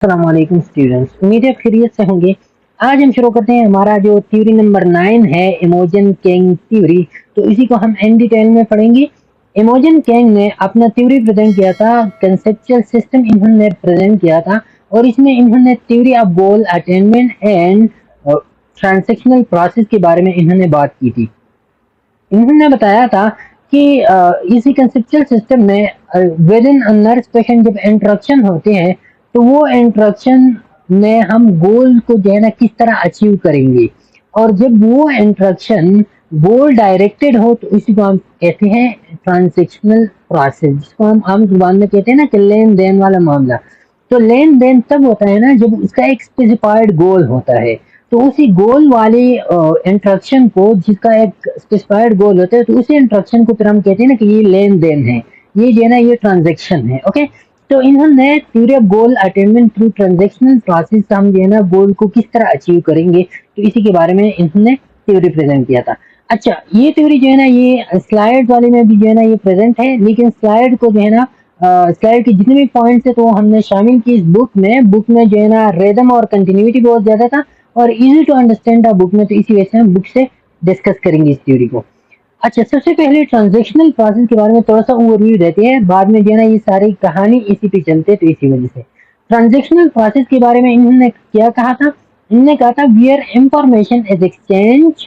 अस्सलामुअलैकुम स्टूडेंट्स, उम्मीद है खैरियत से होंगे। आज हम शुरू करते हैं हमारा जो थ्योरी नंबर 9 है इमोजन किंग थ्योरी। तो इसी को हम इन डिटेल में पढ़ेंगे। इमोजन किंग ने अपना थ्योरी प्रेजेंट किया था, कंसेप्चुअल सिस्टम इन्होंने प्रेजेंट किया था और इसमें इन्होंने theory of goal attainment and transactional process के बारे में इन्होंने बात की थी। इन्होंने बताया था कि इसी कंसेप्चुअल सिस्टम में विद इन नर्व पेशेंट जब इंटरेक्शन होते हैं तो वो इंटरेक्शन में हम गोल को जो है ना किस तरह अचीव करेंगे, और जब वो इंटरेक्शन गोल डायरेक्टेड हो तो इसी को हम कहते हैं ट्रांजेक्शनल प्रोसेस, जिसको हम आम जुबान में कहते हैं ना कि लेन देन वाला मामला। तो लेन देन तब होता है ना जब उसका एक स्पेसिफाइड गोल होता है। तो उसी गोल वाले इंटरेक्शन को, जिसका एक स्पेसिफाइड गोल होता है, तो उसी इंटरेक्शन को फिर हम कहते हैं ना कि ये लेन देन है, ये जो है ना ये ट्रांजेक्शन है। ओके, तो इन्होंने theory of goal attainment through transactional process हम जो है ना गोल को किस तरह अचीव करेंगे, तो इसी के बारे में इन्होंने थ्योरी प्रेजेंट किया था। अच्छा, ये थ्योरी जो है ना ये स्लाइड वाले में भी जो है ना ये प्रेजेंट है, लेकिन स्लाइड को जो है ना स्लाइड के जितने भी पॉइंट्स है तो वो हमने शामिल की इस बुक में जो है ना रिदम और कंटिन्यूटी बहुत ज्यादा था और इजी टू अंडरस्टैंड था बुक में, तो इसी वजह से हम बुक से डिस्कस करेंगे इस थ्योरी को। अच्छा, सबसे पहले ट्रांजैक्शनल प्रोसेस के बारे में थोड़ा सा ओवरव्यू देते हैं, बाद में जो है ना ये सारी कहानी इसी पे चलते, तो इसी वजह से ट्रांजैक्शनल प्रोसेस के बारे में इन्होंने क्या कहा था। इन्होंने कहा था where information is exchange.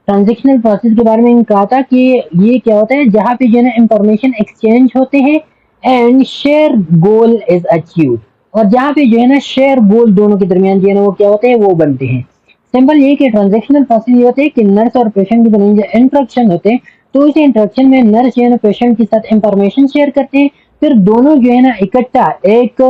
Transactional process के बारे में इन्होंने कहा था कि ये क्या होता है जहाँ पे जो है ना इंफॉर्मेशन एक्सचेंज होते हैं and share goal is achieve, और जहाँ पे जो है ना शेयर गोल दोनों के दरमियान जो है ना वो क्या होते हैं, वो बनते हैं। सिंपल ये कि ट्रांजैक्शनल प्रोसेस ये होते हैं कि नर्स और पेशेंट के दरमियान जो इंटरेक्शन होते हैं, तो इस इंटरेक्शन में नर्स जो है ना पेशेंट के साथ इंफॉर्मेशन शेयर करते हैं, फिर दोनों जो है ना इकट्ठा एक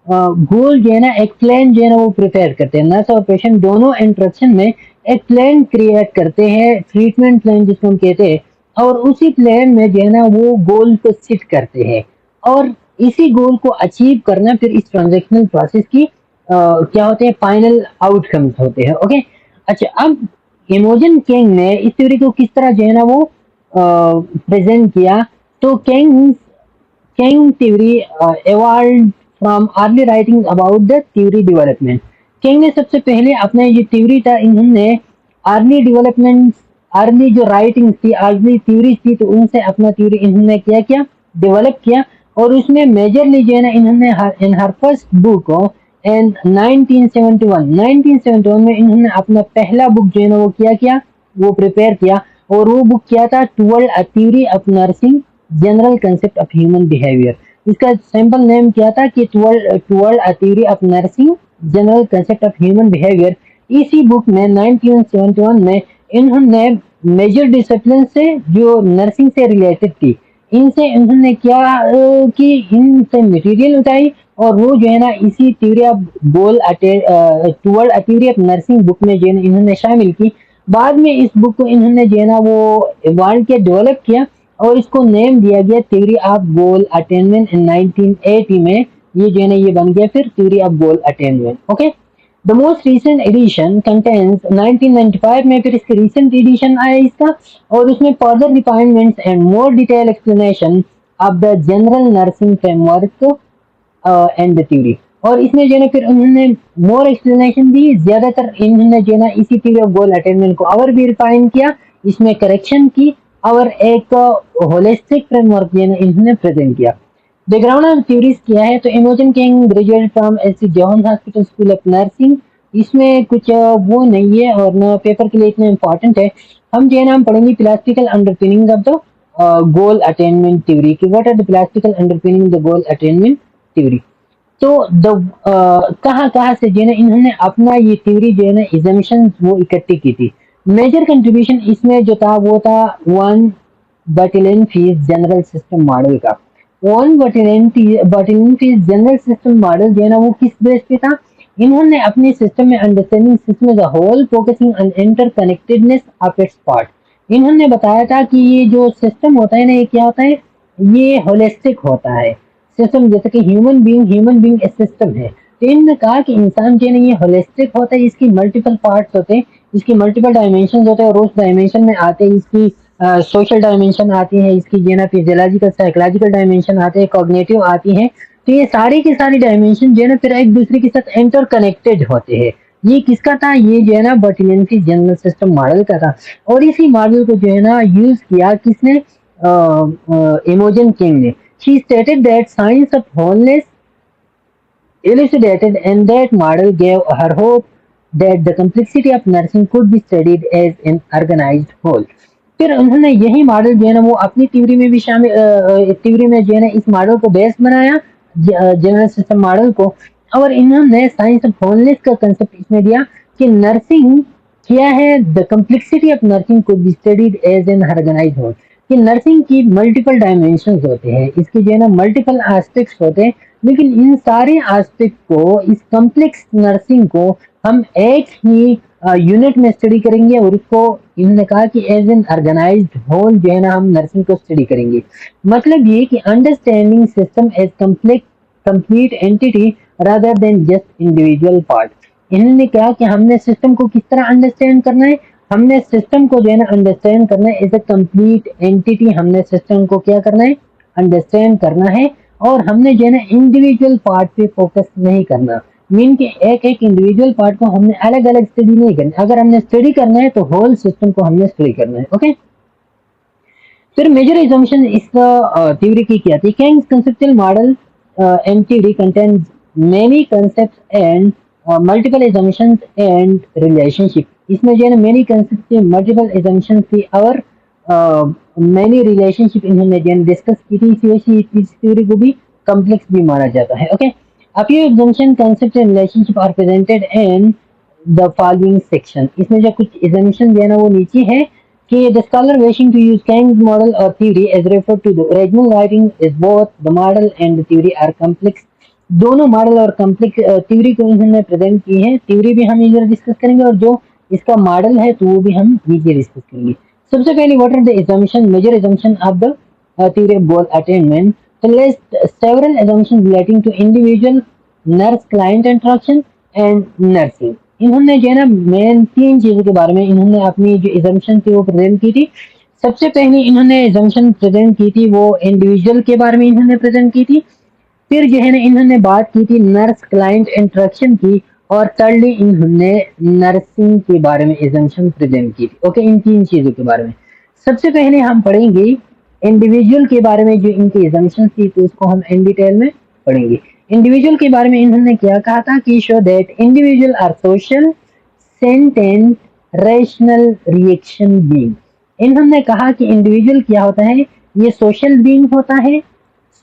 गोल जो है ना एक प्लान जो है ना वो प्रिपेयर करते हैं। नर्स और पेशेंट दोनों इंटरेक्शन में एक प्लान क्रिएट करते हैं, ट्रीटमेंट प्लान जिसको हम कहते हैं, और उसी प्लान में जो है ना वो गोल को सेट करते हैं और इसी गोल को अचीव करना फिर इस ट्रांजैक्शनल प्रोसेस की क्या होते हैं, फाइनल आउटकम्स होते हैं। ओके, अच्छा, अब इमोजन किंग ने इस थ्योरी को किस तरह जो है ना वो प्रेजेंट किया। तो king theory evolved from early writings about the theory development। King ने सबसे पहले अपना ये थ्योरी था, इन्होंने अर्ली डेवलपमेंट, अर्ली जो राइटिंग थी, अर्ली थ्योरी थी, तो उनसे अपना थ्योरी इन्होंने क्या किया, डेवलप किया। और उसमें मेजरली जो है ना इन्होंने इन हर फर्स्ट बुक इन 1971 में इन्होंने अपना पहला बुक जो है ना वो किया वो प्रिपेयर किया, और वो बुक क्या था, toward a theory of nursing general concept of human behaviour. इसका सिंपल नेम क्या था कि toward a theory of nursing general concept of human behaviour. इसी बुक में 1971 में इन्होंने मेजर डिसिप्लिन से जो नर्सिंग से रिलेटेड थी, इनसे इन्होंने क्या कि इनसे मटेरियल उठाई और वो जो है ना इसी theory of goal toward a theory of nursing book में जो है ना इन्होंने शामिल की। बाद में इस बुक को इन्होंने जो है ना वो इवाल्व किया, डेवलप किया, और इसको नेम दिया गया थ्योरी ऑफ गोल अटेनमेंट इन 1980 में। ये जो है ना ये बन गया फिर theory of goal attainment. Okay, the most recent edition contains 1995 में फिर इसके रिसेंट एडिशन आया इसका, और उसमें further refinements and more detail explanation of the general nursing framework and the theory. और इसमें जो है ना फिर उन्होंने मोर एक्सप्लेनेशन दी, ज्यादातर इन्होंने जो है ना इसी थ्योरी ऑफ गोल अटेनमेंट को और भी रिफाइन किया, इसमें करेक्शन की, और एक होलिस्टिक फ्रेमवर्क जो है ना इन्होंने प्रेजेंट किया। बैकग्राउंड ऑफ थ्योरीज क्या है, तो Imogene King graduate from SC John hospital school of nursing. इसमें कुछ वो नहीं है और न पेपर के लिए इतना इम्पोर्टेंट है। हम जो है ना हम पढ़ेंगे plastical underpinning of the goal attainment theory की। What are the plastical underpinning the goal attainment theory. तो कहाँ कहाँ से जो है ना इन्होंने अपना ये थ्योरी जो है ना इजम्पशन वो इकट्ठी की थी। मेजर कंट्रीब्यूशन इसमें जो था वो था von Bertalanffy's general system model का। Von Bertalanffy's general system model जो है ना वो किस बेस पे था, इन्होंने अपने सिस्टम में understanding system as a whole focusing on interconnectedness of its part. इन्होंने बताया था कि ये जो सिस्टम होता है ना ये क्या होता है, ये होलिस्टिक होता है सिस्टम, जैसे कि ह्यूमन बीइंग एक सिस्टम है। तो इन्होंने कहा कि इंसान जो है ना ये होलिस्टिक होता है, इसकी मल्टीपल पार्ट्स होते हैं, इसकी मल्टीपल डायमेंशन होते हैं, और उस डायमेंशन में आते हैं इसकी सोशल डायमेंशन आती है, इसकी जो है ना फिजियोलॉजिकल साइकोलॉजिकल डायमेंशन आते हैं, कॉग्निटिव आती हैं। तो ये सारे के सारे डायमेंशन जो है ना फिर एक दूसरे के साथ इंटर कनेक्टेड होते हैं। ये किसका था? ये जो है ना बर्टोलेंसी जनरल सिस्टम मॉडल का था। और इसी मॉडल को जो है ना यूज किया किसने? इमोजन किंग ने। She stated that science of wholeness elucidated, and that model gave her hope that the complexity of nursing could be studied as an organized whole. फिर उन्होंने यही मॉडल जो है ना वो अपनी थ्योरी में भी शामिल थ्योरी में जो है ना इस मॉडल को बेस बनाया, जनरल सिस्टम मॉडल को। और इन्होंने साइंस ऑफ होलनेस का कंसेप्ट इसमें दिया कि नर्सिंग क्या है, the complexity of nursing could be studied as an organized whole. कि नर्सिंग की मल्टीपल डायमेंशंस होते हैं, इसके जो है ना मल्टीपल एस्पेक्ट्स होते हैं, लेकिन इन सारे एस्पेक्ट को, इस कॉम्प्लेक्स नर्सिंग को हम एक ही यूनिट में स्टडी करेंगे और इसको इन्होंने कहा कि एज एन ऑर्गेनाइज्ड होल जो है ना हम नर्सिंग को स्टडी करेंगे। मतलब ये कि understanding system as complex complete entity rather than just individual part. इन्होंने कहा कि हमने सिस्टम को किस तरह अंडरस्टैंड करना है, हमने सिस्टम को जो है ना अंडरस्टैंड करना है एज ए कंप्लीट एंटिटी। हमने सिस्टम को क्या करना है? अंडरस्टैंड करना है। और हमने जो है ना इंडिविजुअल पार्ट पे फोकस नहीं करना, मीन के एक एक इंडिविजुअल पार्ट को हमने अलग अलग स्टडी नहीं करना। अगर हमने स्टडी करना है तो होल सिस्टम को हमने स्टडी करना है। ओके, फिर मेजर एजम्पशन इस थ्योरी की क्या थी? Kings conceptual model and theory contains many concepts and multiple assumptions and relationship. इसमें जो है ना मेनी कंसेप्ट थी, मल्टीपल एजम्पशंस थी और मैनी रिलेशनशिप इन्होंने जो डिस्कस की थी। इसी वजह से इस थ्योरी को भी कॉम्प्लेक्स भी माना जाता है। Okay, a few assumption concepts and relationship are presented in the following section। इसमें जो कुछ assumption जो है ना वो नीचे है कि the scholar wishing to use King's model or theory as referred to the original writing is both the model and the theory are complex। दोनों मॉडल और कॉम्प्लेक्स थ्योरी को इन्होंने प्रेजेंट की है। थ्योरी भी हम इधर डिस्कस करेंगे और जो इसका मॉडल है तो वो भी हम नीचे डिस्कस करेंगे। सबसे पहले what are the assumption, major assumption of the theory of goal attainment। तो list several assumptions relating to individual nurse client interaction and nursing। इन्होंने जो है ना मेन तीन चीजों के बारे में इन्होंने अपनी जो assumption थी वो प्रेजेंट की थी। सबसे पहले इन्होंने assumption प्रेजेंट की थी वो इंडिविजुअल के बारे में इन्होंने प्रेजेंट की थी। फिर जो है ना इन्होंने बात की थी नर्स क्लाइंट इंटरेक्शन की। और थर्डली इन्होंने नर्सिंग के बारे में एजम्पशन प्रेजेंट की थी। ओके, इन तीन चीजों के बारे में सबसे पहले हम पढ़ेंगे इंडिविजुअल के बारे में जो इनकी एजम्पशन थी, तो उसको हम इन डिटेल में पढ़ेंगे। इंडिविजुअल के बारे में इन्होंने क्या कहा था कि show that individual are social sentient rational reaction being. इन्होंने कहा कि इंडिविजुअल क्या होता है? ये सोशल बीइंग होता है,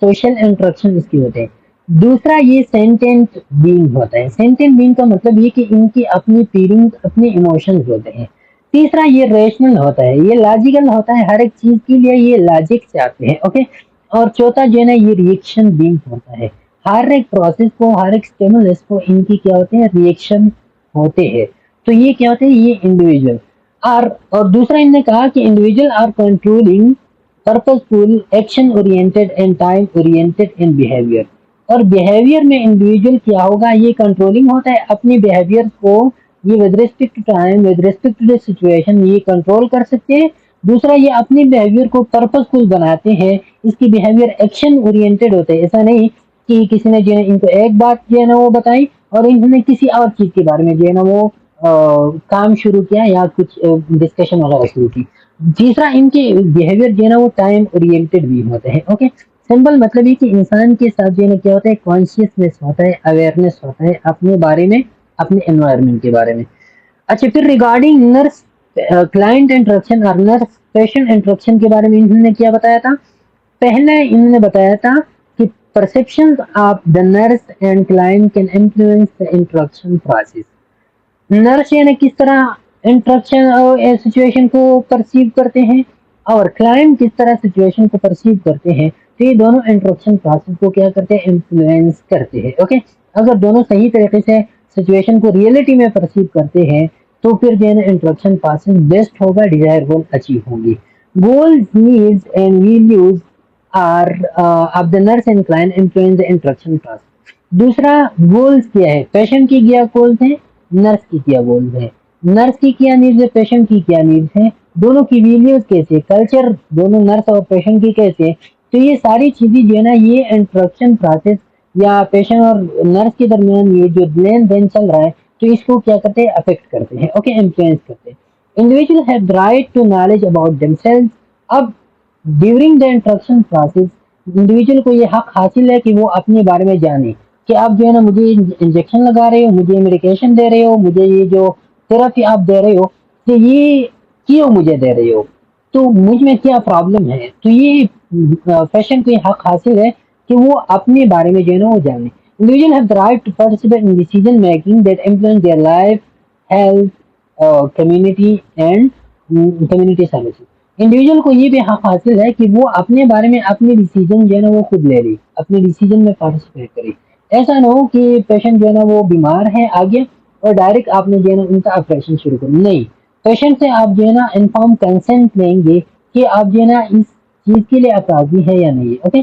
सोशल इंटरेक्शन इसकी होते हैं। दूसरा ये सेंटेंट बीइंग होता है। सेंटेंट बीइंग का मतलब ये कि इनकी अपनी फीलिंग्स, अपने इमोशंस होते हैं। तीसरा ये रेशनल होता है, ये लॉजिकल होता है, हर एक चीज के लिए ये लॉजिक से आते हैं। ओके, और चौथा जो है ना ये रिएक्शन बीइंग होता है। हर एक प्रोसेस को, हर एक स्टिमुलस को इनकी क्या होते हैं? रिएक्शन होते हैं। तो ये क्या होते हैं? ये इंडिविजुअल। और दूसरा इन्होंने कहा कि individual are controlling purposeful, action oriented and time oriented in behavior। और बिहेवियर में इंडिविजुअल क्या होगा? ये कंट्रोलिंग होता है अपने बिहेवियर को, ये with respect to time, with respect to the situation ये कंट्रोल कर सकते हैं। दूसरा ये अपने बिहेवियर को पर्पसफुल बनाते हैं, इसकी बिहेवियर एक्शन ओरिएंटेड होते हैं। ऐसा नहीं कि किसी ने जो है इनको एक बात जो है ना वो बताई और इन्होंने किसी और चीज के बारे में जो है ना वो काम शुरू किया या कुछ डिस्कशन वगैरह शुरू की। तीसरा इनके बिहेवियर जो है ना वो टाइम ओरिएंटेड भी होते हैं। ओके, सिंपल मतलब ये कि इंसान के साथ जो है ना क्या होता है? कॉन्शियसनेस होता है, अवेयरनेस होता है अपने बारे में, अपने एनवायरनमेंट के बारे में। अच्छा, फिर रिगार्डिंग नर्स क्लाइंट इंटरेक्शन और नर्स पेशेंट इंटरेक्शन के बारे में इन्होंने क्या बताया था? पहले इन्होंने बताया था कि perceptions of the nurse and client can influence the interaction process. Nurse यानी किस तरह इंटरेक्शन और सिचुएशन को परसीव करते हैं और क्लाइंट किस तरह सिचुएशन को परसीव करते हैं, तो ये दोनों इंटरेक्शन प्रोसेस को क्या करते हैं? इन्फ्लुएंस करते हैं। ओके, अगर दोनों सही तरीके से सिचुएशन को रियलिटी में परसीव करते हैं तो फिर जो है ना इंटरेक्शन प्रोसेस बेस्ट होगा, डिजायर गोल अचीव होंगी। Goals, needs and values are of the nurse and client influence the interaction process. दूसरा, गोल्स क्या है? पेशेंट की क्या गोल्स हैं, नर्स की क्या गोल्स है, नर्स की क्या नीड्स है, पेशेंट की क्या नीड्स है, दोनों की वैल्यूज कैसे, कल्चर दोनों नर्स और पेशेंट की कैसे। तो ये सारी चीजें जो है ना ये इंटरेक्शन प्रोसेस या पेशेंट और नर्स के दरमियान ये जो लेन देन चल रहा है, तो इसको क्या करते हैं, अफेक्ट करते हैं, ओके, इन्फ्लुएंस करते हैं। Individual have the right to knowledge about themselves. अब during the instruction process individual को ये हक हासिल है कि वो अपने बारे में जाने कि आप जो है ना मुझे इंजेक्शन लगा रहे हो, मुझे मेडिकेशन दे रहे हो, मुझे ये जो थेरेपी आप दे रहे हो, कि ये क्यों मुझे दे रहे हो, तो मुझ में क्या प्रॉब्लम है। तो ये पेशेंट को ये हक हासिल है कि वो अपने बारे में जो है ना वो जाने। Individual have the right to participate in decision making that influence their life, health, community and community services. Individual को ये भी हक हासिल है कि वो अपने बारे में अपने डिसीजन जो है ना वो खुद ले ले, अपने डिसीजन में पार्टिसिपेट करे। ऐसा ना हो कि पेशेंट जो है ना वो बीमार है आगे और डायरेक्ट आपने जो है ना उनका ऑपरेशन शुरू कर, नहीं, पेशेंट से आप जो है ना इन्फॉर्म कंसेंट लेंगे कि आप जो है ना इस चीज के लिए अपराधी है या नहीं, okay.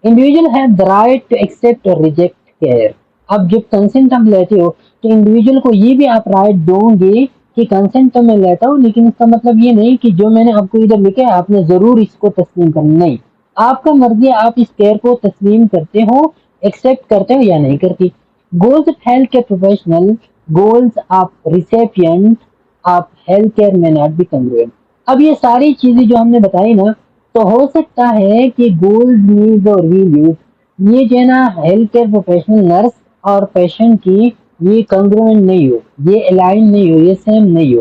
Individual have the right to accept और रिजेक्ट केयर। अब जब कंसेंट आप लेते हो तो इंडिविजुअल को ये भी आप राइट दोगे कि कंसेंट तो मैं लेता हूँ, लेकिन इसका मतलब ये नहीं कि जो मैंने आपको इधर लिखा है आपने जरूर इसको तस्लीम करना, नहीं, आपका मर्जी है, आप इस केयर को तस्लीम करते हो, एक्सेप्ट करते हो या नहीं करती। Goals of health care professional, goals of recipient of health care may not be congruent. अब ये सारी चीजें जो हमने बताई ना, तो हो सकता है कि गोल्स, नीड्स और वैल्यूज ये जो है ना हेल्थ केयर प्रोफेशनल नर्स और पेशेंट की ये कंग्रुएंट नहीं हो, ये अलाइन नहीं हो, ये सेम नहीं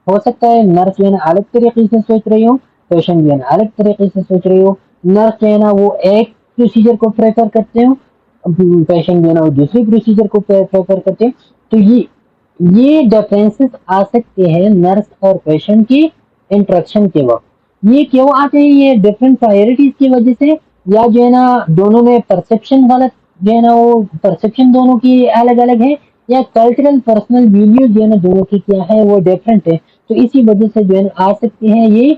हो सकता है नर्स जो है ना अलग तरीके से सोच रही हो, पेशेंट जो है ना अलग तरीके से सोच रही हो। नर्स जो है ना वो एक प्रोसीजर को प्रेफर करते हो, पेशेंट जो है ना वो दूसरी प्रोसीजर को प्रेफर करते हैं। तो ये डिफरेंसेस आ सकते हैं नर्स और पेशेंट की इंटरेक्शन के वक्त। ये क्यों आते हैं, ये डिफरेंट प्रायोरिटीज की वजह से, या जो है ना दोनों में परसेप्शन गलत, जो है ना वो परसेप्शन दोनों की अलग अलग है, या कल्चरल पर्सनल वैल्यू जो है ना दोनों की क्या है वो डिफरेंट है। तो इसी वजह से जो है ना आ सकते हैं ये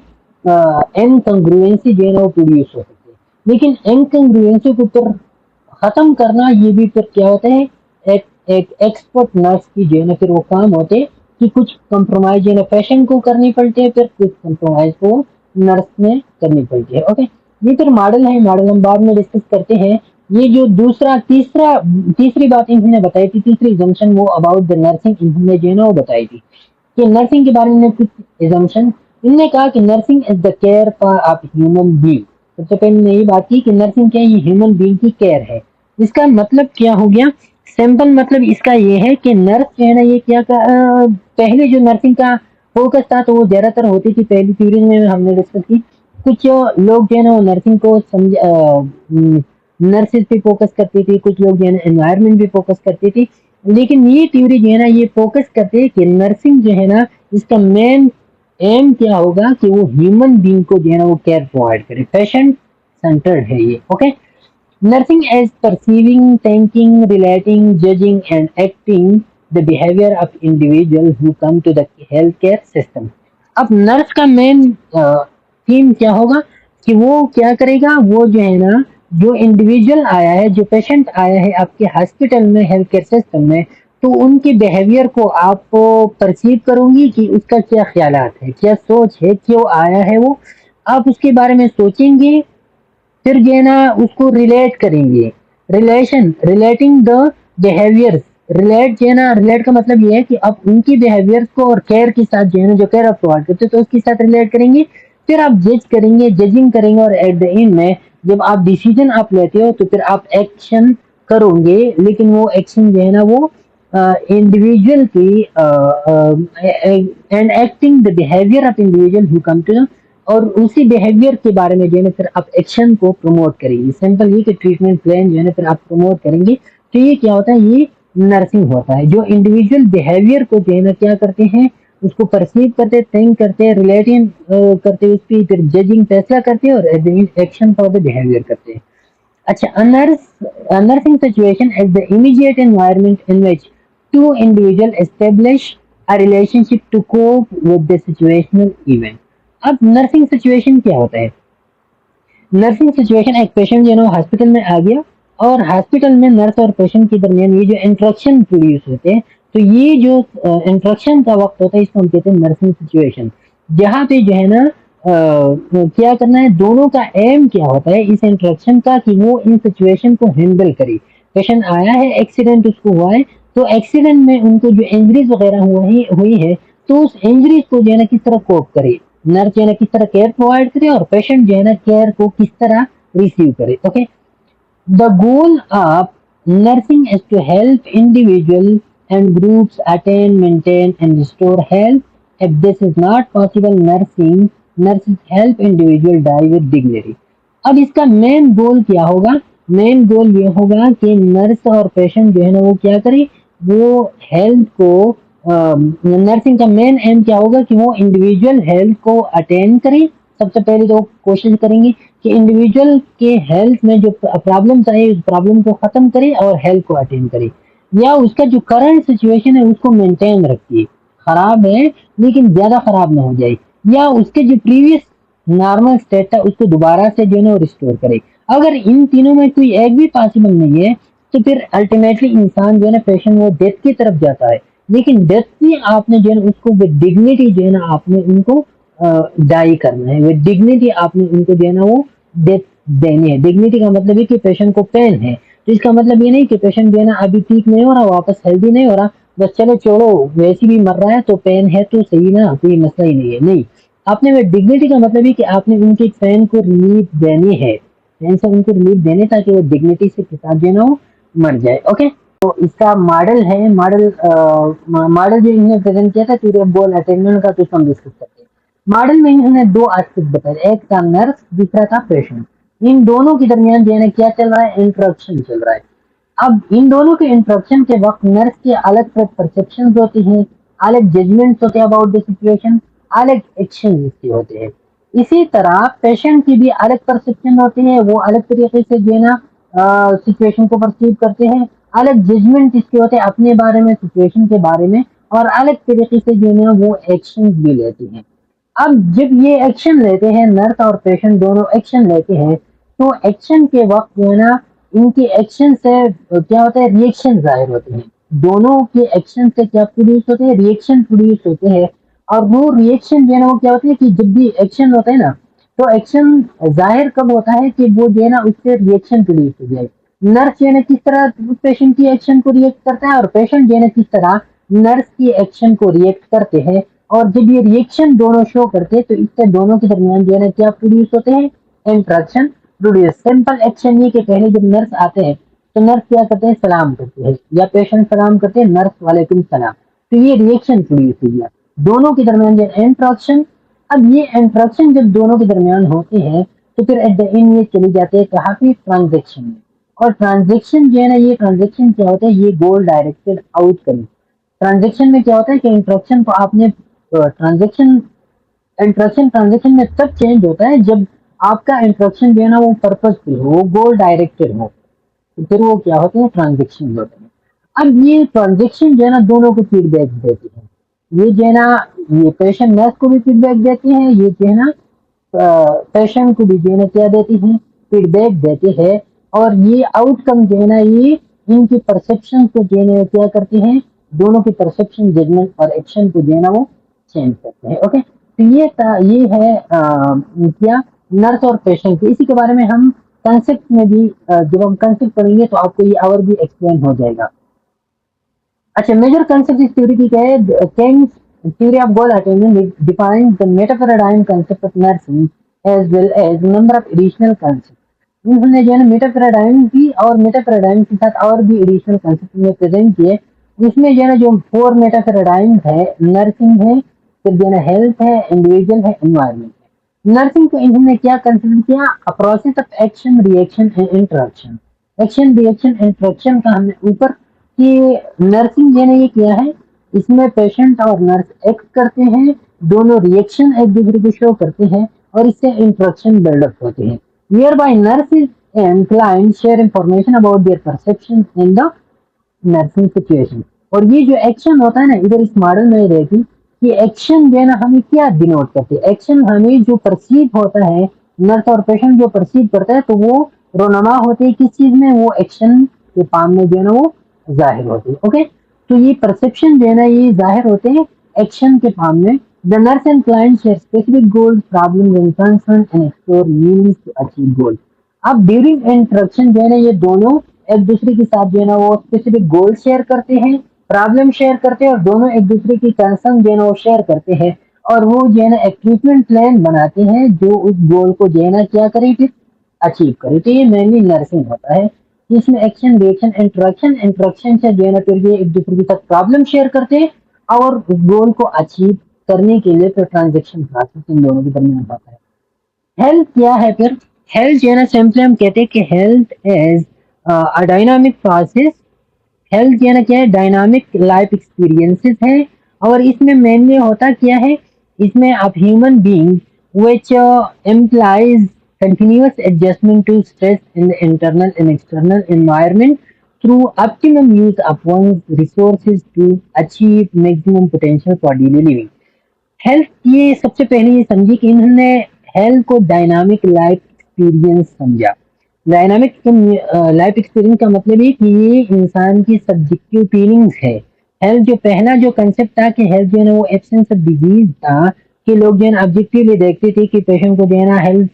इनकंग्रुएंसी जो है ना वो प्रोड्यूस हो सकती है। लेकिन इनकंग्रुएंसी को फिर खत्म करना ये भी फिर क्या होता है, एक एक एक्सपर्ट नर्स की जो है ना फिर वो काम होते हैं कि कुछ कंप्रोमाइज जो है ना पेशेंट को करनी पड़ती है, फिर कुछ कंप्रोमाइज को नर्स में करनी पड़ती है, ओके। ये फिर मॉडल है, मॉडल हम बाद में डिस्कस करते हैं। ये जो दूसरा तीसरा तीसरी बात इन्होंने बताई थी, तीसरी एग्जाम्पशन वो अबाउट द नर्सिंग इन्होंने जो है ना वो बताई थी कि नर्सिंग के बारे में कुछ एजम्पशन। इनने कहा कि nursing is the care for of human being. सबसे पहले इन्होंने ये बात की कि नर्सिंग क्या है, ये ह्यूमन बीइंग की केयर है। इसका मतलब क्या हो गया, सिंपल मतलब इसका ये है कि नर्स जो है ना ये क्या पहले जो नर्सिंग का फोकस था तो वो ज्यादातर होती थी, पहली थ्योरी में हमने डिस्कस की, कुछ लोग जो है ना वो नर्सिंग को समझ नर्सेज पे फोकस करती थी, कुछ लोग जो है ना एनवायरनमेंट पे फोकस करती थी। लेकिन ये थ्योरी जो है ना ये फोकस करते हैं कि नर्सिंग जो है ना इसका मेन एम क्या होगा कि वो ह्यूमन बीइंग को जो है ना वो केयर प्रोवाइड करे, पेशेंट सेंटर्ड है ये, okay. Nursing as perceiving, thinking, relating, judging, and acting the behavior of individuals who come to the healthcare system. अब नर्स का मेन थीम क्या होगा कि वो क्या करेगा, वो जो है ना जो इंडिविजुअल आया है, जो पेशेंट आया है आपके हॉस्पिटल में, हेल्थ केयर सिस्टम में, तो उनके बिहेवियर को आप परसीव करोगी कि उसका क्या ख्यालात है, क्या सोच है, क्यों आया है वो, आप उसके बारे में सोचेंगे, फिर जो है ना उसको रिलेट करेंगे। रिलेटिंग द बिहेवियर्स, रिलेट जो है ना, रिलेट का मतलब ये है कि आप उनकी बिहेवियर्स को और केयर के साथ जो है ना जो केयर आप प्रोवाइड करते हो तो उसके साथ रिलेट करेंगे। फिर आप जज करेंगे, जजिंग करेंगे, और एट द एंड में जब आप डिसीजन आप लेते हो तो फिर आप एक्शन करोगे, लेकिन वो एक्शन जो है ना वो इंडिविजुअल की and acting the behaviour of individual who come to, और उसी बिहेवियर के बारे में जो है ना फिर आप एक्शन को प्रमोट करेंगे। सिंपल ये कि ट्रीटमेंट प्लान जो है ना फिर आप प्रमोट करेंगे। तो ये क्या होता है, ये नर्सिंग होता है, जो इंडिविजुअल बिहेवियर को जो है ना क्या करते हैं, उसको परसीव करते, थिंक करते, रिलेटिंग करते, उस पर फिर जजिंग फैसला करते हैं, और एक्शन फॉर द बिहेवियर करते हैं। अच्छा, a nursing situation is the immediate environment in which two individuals establish a relationship to cope with the situational event. अब नर्सिंग सिचुएशन क्या होता है, नर्सिंग सिचुएशन एक पेशेंट जो है ना हॉस्पिटल में आ गया, और हॉस्पिटल में नर्स और पेशेंट के दरमियान ये जो इंटरेक्शन प्रोड्यूस होते हैं, तो ये जो इंटरेक्शन का वक्त होता है इसको हम कहते हैं नर्सिंग सिचुएशन। जहाँ पे जो है ना क्या करना है, दोनों का एम क्या होता है इस इंटरेक्शन का कि वो इन सिचुएशन को हैंडल करे, पेशेंट आया है, एक्सीडेंट उसको हुआ है, तो एक्सीडेंट में उनको जो इंजरीज वगैरह हुई है, तो उस इंजरीज को जो है ना किस तरह कोप करे, नर्स जो है ना किस तरह केयर प्रोवाइड करे, और पेशेंट जो है ना केयर को किस तरह रिसीव करे। Okay, the goal of nursing is to help individuals and groups attain, maintain, and restore health. If this is not possible, nurses help individual die with dignity. अब इसका मेन गोल क्या होगा? Main goal ये होगा कि nurse और patient जो है ना वो क्या करे, वो हेल्थ को, नर्सिंग का मेन एम क्या होगा कि वो इंडिविजुअल हेल्थ को अटेंड करे। सबसे पहले तो कोशिश करेंगे कि इंडिविजुअल के हेल्थ में जो प्रॉब्लम्स आए उस प्रॉब्लम को खत्म करे और हेल्थ को अटेंड करे, या उसका जो करंट सिचुएशन है उसको मेंटेन रखिए, खराब है लेकिन ज्यादा खराब ना हो जाए, या उसके जो प्रीवियस नॉर्मल स्टेट था उसको दोबारा से जो है ना रिस्टोर करे। अगर इन तीनों में कोई एक भी पॉसिबल नहीं है तो फिर अल्टीमेटली इंसान जो है ना पेशेंट वो डेथ की तरफ जाता है। लेकिन डेथ भी आपने जो है ना उसको विद डिग्निटी जो है ना आपने उनको डाई करना है, विद डिग्निटी आपने उनको जो है ना वो डेथ देनी है। डिग्निटी का मतलब है कि पेशेंट को पेन है, तो इसका मतलब ये नहीं कि पेशेंट जो है ना अभी ठीक नहीं हो रहा, वापस हेल्दी नहीं हो रहा, बस चलो छोड़ो वैसे भी मर रहा है तो पेन है तो सही ना, कोई मसला ही नहीं है, नहीं। आपने विद डिग्निटी का मतलब है कि आपने उनके पेन को रिलीफ देनी है, पेन से उनको रिलीफ देने ताकि वो डिग्निटी से साथ जो है ना वो मर जाए। ओके, तो इसका मॉडल है, मॉडल जो इन्होंने प्रेजेंट किया था थ्योरी ऑफ गोल अटेनमेंट का, तो हम डिस्कस करते हैं। मॉडल में इन्होंने दो एस्पेक्ट बताए, एक था नर्स, दूसरा था पेशेंट। इन दोनों के दरमियान जो है ना क्या चल रहा है, इंटरेक्शन चल रहा है। अब इन दोनों के इंटरेक्शन के वक्त नर्स के अलग परसेप्शन होती हैं, अलग जजमेंट्स होते हैं अबाउट द सिचुएशन, अलग एक्शन इसके होते हैं। इसी तरह पेशेंट की भी अलग परसेप्शन होती है, वो अलग तरीके से जो है ना सिचुएशन को परसीव करते हैं, अलग जजमेंट इसके होते हैं अपने बारे में, सिचुएशन के बारे में, और अलग तरीके से जो है ना वो एक्शन भी लेते हैं। अब जब ये एक्शन लेते हैं, नर्स और पेशेंट दोनों एक्शन लेते हैं, तो एक्शन के वक्त जो है ना इनके एक्शन से क्या होता है, रिएक्शन जाहिर होते हैं। दोनों के एक्शन से क्या प्रोड्यूस होते हैं, रिएक्शन प्रोड्यूस होते हैं। और वो रिएक्शन जो है ना वो क्या होता है कि जब भी एक्शन होता है ना, तो एक्शन जाहिर कब होता है कि वो जो है ना उससे रिएक्शन प्रोड्यूस हो जाए। नर्स जो है ना किस तरह पेशेंट की एक्शन को रिएक्ट करता है, और पेशेंट जो है ना किस तरह नर्स की एक्शन को रिएक्ट करते हैं। और जब ये रिएक्शन दोनों शो करते हैं तो इससे दोनों के दरमियान जो है ना क्या प्रोड्यूस होते हैं, इंट्रैक्शन प्रोड्यूस। सिंपल एक्शन ये कि पहले जब नर्स आते हैं तो नर्स क्या करते हैं, सलाम करते हैं, या पेशेंट सलाम करते हैं, नर्स वालेकुम सलाम, तो ये रिएक्शन प्रोड्यूस हो गया दोनों के दरमियान जो इंट्रैक्शन। अब ये इंट्रैक्शन जब दोनों के दरमियान होते हैं तो फिर एट द एंड ये चले जाते हैं कहाँ पे, ट्रांजेक्शन में। और ट्रांजेक्शन जो है ना, ये ट्रांजेक्शन क्या होता है, ये गोल डायरेक्टेड आउटकम। ट्रांजेक्शन में क्या होता है कि इंट्रैक्शन को आपने ट्रांजेक्शन इंटरेक्शन ट्रांजेक्शन में तब चेंज होता है जब आपका इंटरेक्शन जो है ना वो पर्पसफुल हो, गोल डायरेक्टेड हो, तो फिर वो क्या होते हैं, ट्रांजेक्शन होते हैं। अब ये ट्रांजेक्शन जो है ना दोनों को फीडबैक देती है, ये जो है ना ये पेशेंट नर्स को भी फीडबैक देती है, ये जो है ना पेशेंट को भी जो है ना क्या देती है, फीडबैक देती है। और ये आउटकम जो है ना ये इनकी परसेप्शन को जो है ना क्या करती है, दोनों की परसेप्शन, जजमेंट और एक्शन को जो है ना वो चेंज करते हैं। ओके, तो ये है क्या, नर्स और पेशेंट की। इसी के बारे में हम कंसेप्ट में भी जब हम कंसेप्ट पढ़ेंगे तो आपको ये और भी एक्सप्लेन हो जाएगा। अच्छा, मेजर कंसेप्ट इस थ्योरी की क्या है, King's theory of goal attainment defines the meta-paradigm concept of nursing as well as number of additional concepts। इन्होंने जो है ना मेटा पैराडाइम की और मेटा पैराडाइम के साथ और भी एडिशनल कंसेप्ट में प्रेजेंट किए। इसमें जो है ना जो 4 मेटा पैराडाइम है, नर्सिंग है, फिर जो है ना हेल्थ है, इंडिविजुअल है, एनवायरमेंट है। नर्सिंग को इन्होंने क्या कंसिडर किया, a process of action, reaction and interaction. Action, reaction, interaction का हमने ऊपर कि नर्सिंग जो है ना ये क्या है, इसमें पेशेंट और नर्स एक्ट करते हैं, दोनों रिएक्शन एक दूसरे को शो करते हैं और इससे इंटरेक्शन बिल्डअप होते हैं। Whereby nurses and clients share information about their perceptions in the nursing situation। और ये जो एक्शन होता है ना इधर इस मॉडल में रहेगी कि एक्शन जो है ना हमें क्या डिनोट करते हैं, एक्शन हमें जो परसीव होता है, नर्स और पेशेंट जो परसीव करता है तो वो रोनमा होते हैं किस चीज में, वो एक्शन के फॉर्म में जो है ना वो जाहिर होते हैं। ओके, तो ये परसेप्शन जो है ना ये जाहिर होते हैं एक्शन के फॉर्म में। The nurse and client share specific goals, problem and concern and explore means to achieve goal. अब ड्यूरिंग इंटरेक्शन जो है ना ये दोनों एक दूसरे के साथ जो है ना वो स्पेसिफिक गोल शेयर करते हैं, प्रॉब्लम शेयर करते हैं, और दोनों एक दूसरे की कंसर्न जो है ना वो शेयर करते हैं, और वो जो है ना एक ट्रीटमेंट प्लान बनाते हैं जो उस गोल को जो है ना क्या करे, फिर अचीव करे। तो ये मेनली नर्सिंग होता है। इसमें एक्शन रिएक्शन इंटरेक्शन इंटरेक्शन से जो है ना फिर ये एक दूसरे के साथ प्रॉब्लम शेयर करते हैं, और उस गोल को अचीव करने के लिए फिर ट्रांजेक्शन प्रोसेस इन दोनों के दरमियान होता है। हेल्थ क्या है फिर? हेल्थ जो है ना सिंपली हम कहते हैं कि health is a dynamic process. Health जो है ना क्या है, डायनामिक लाइफ एक्सपीरियंसेस है। और इसमें मेनली होता क्या है, इसमें आप human being which implies continuous adjustment to stress in the internal and external environment through optimum use of one's resources to achieve maximum potential for daily living। Health, ये सबसे पहले ये समझिए कि इन्होंने हेल्थ को डायनामिक लाइफ एक्सपीरियंस समझा। Dynamic life experience का मतलब है कि ये इंसान की सब्जेक्टिव फीलिंग्स है। हेल्थ जो पहला जो कंसेप्ट था कि हेल्थ जो है ना वो एब्सेंस ऑफ डिजीज था, कि लोग जो है ना ऑब्जेक्टिवली देखते थे कि पेशेंट को जो है ना हेल्थ,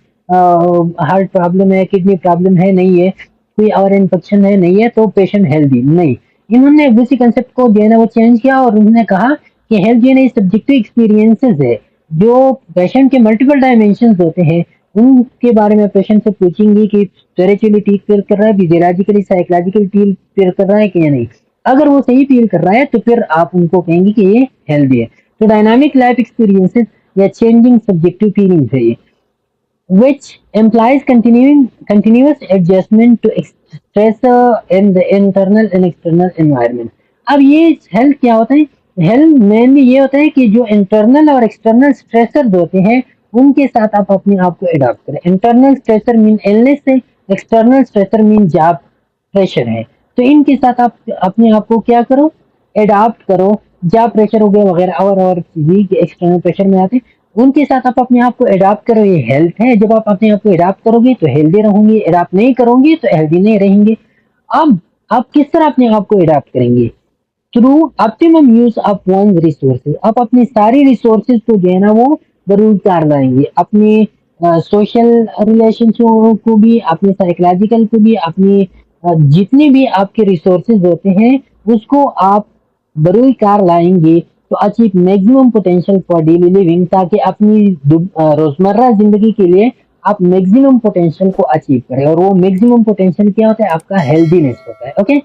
हार्ट प्रॉब्लम है, किडनी प्रॉब्लम है, नहीं है, कोई और इन्फेक्शन है, नहीं है, तो पेशेंट हेल्दी नहीं। इन्होंने उसी कंसेप्ट को जो है ना वो चेंज किया, और उन्होंने कहा कि हेल्थ जो है ना सब्जेक्टिव एक्सपीरियंसेस है। जो पेशेंट के मल्टीपल डायमेंशन होते हैं उनके बारे में पेशेंट से पूछेंगे कि स्पिरिचुअली ठीक फील कर रहा है, फिजियोलॉजिकली साइकोलॉजिकली फील कर रहा है कि या नहीं। अगर वो सही फील कर रहा है तो फिर आप उनको कहेंगे कि ये हेल्दी है। तो डायनामिक लाइफ एक्सपीरियंसेस या चेंजिंग सब्जेक्टिव फीलिंग्स है ये, which implies continuous adjustment to stress in the internal and external environment। अब ये हेल्थ क्या होता है? हेल्थ मेनली ये होता है कि जो इंटरनल और एक्सटर्नल स्ट्रेसर होते हैं उनके साथ आप अपने आप को अडॉप्ट करें। इंटरनल स्ट्रेसर मीन इलनेस है, external stressor mean job pressure है। तो इनके साथ आप अपने आप को क्या करो, अडॉप्ट करो। जॉब प्रेशर हो गया वगैरह और चीजें एक्सटर्नल प्रेशर में आते हैं, उनके साथ आप अपने आप को अडॉप्ट करो, ये हेल्थ है। जब आप अपने आप को अडॉप्ट करोगे तो हेल्दी रहोगे, अडॉप्ट नहीं करोगे तो हेल्दी नहीं रहेंगे। अब आप किस तरह अपने आप को अडॉप्ट करेंगे? Through optimum use of one resources. आप अपनी सारी रिसोर्सेज को जो है ना वो जरूर कार लाएंगे, अपने सोशल रिलेशनशिप को भी, अपने साइकोलॉजिकल को भी, अपनी जितने भी आपके रिसोर्सेज होते हैं उसको आप बरूई कार लाएंगे तो achieve maximum potential for daily living, ताकि अपनी रोजमर्रा जिंदगी के लिए आप मैक्सिमम पोटेंशियल को अचीव करें। और वो मैक्सिमम पोटेंशियल क्या होता है? आपका हेल्दीनेस होता है। Okay,